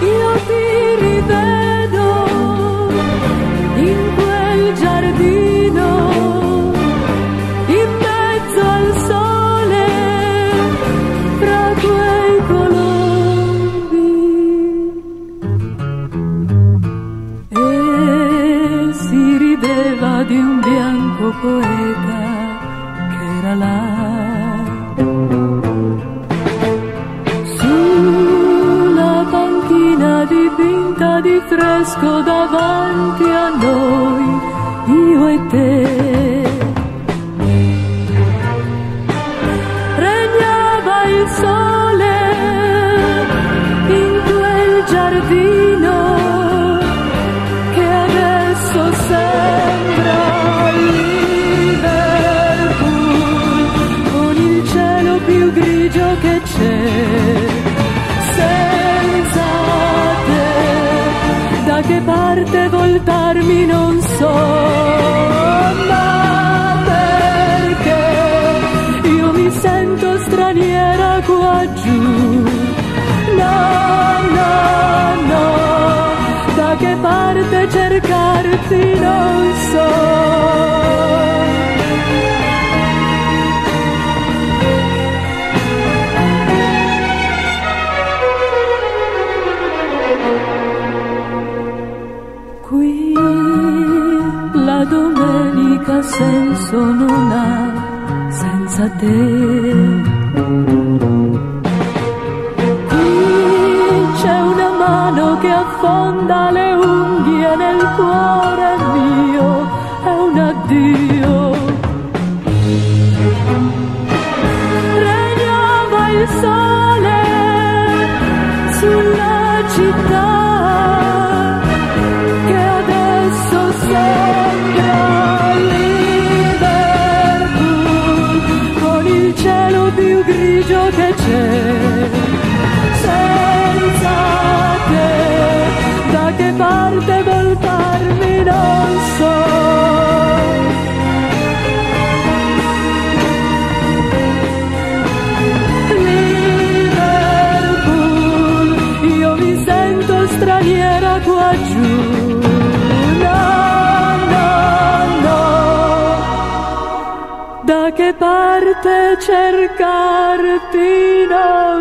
Io ti rivedo in quel giardino, in mezzo al sole, fra quei colombi, e si rideva di un bianco poeta che era là. Dipinta di fresco davanti a noi, io e te. Regnava il sole in quel giardino che adesso sembra Liverpool, con il cielo più grigio che c'è. Da che parte voltarmi non so, ma perché io mi sento straniera qua giù. No, no, no, da che parte cercarti non so. Qui la domenica senso non ha senza te. Qui c'è una mano che affonda le unghie nel cuore mio, è un addio. Regnava il sole sulla città, sembra Liverpool, con il cielo più grigio che c'è. Senza te, da che parte voltarmi non so. Liverpool, io mi sento straniera qua giù. Da che parte cercarti non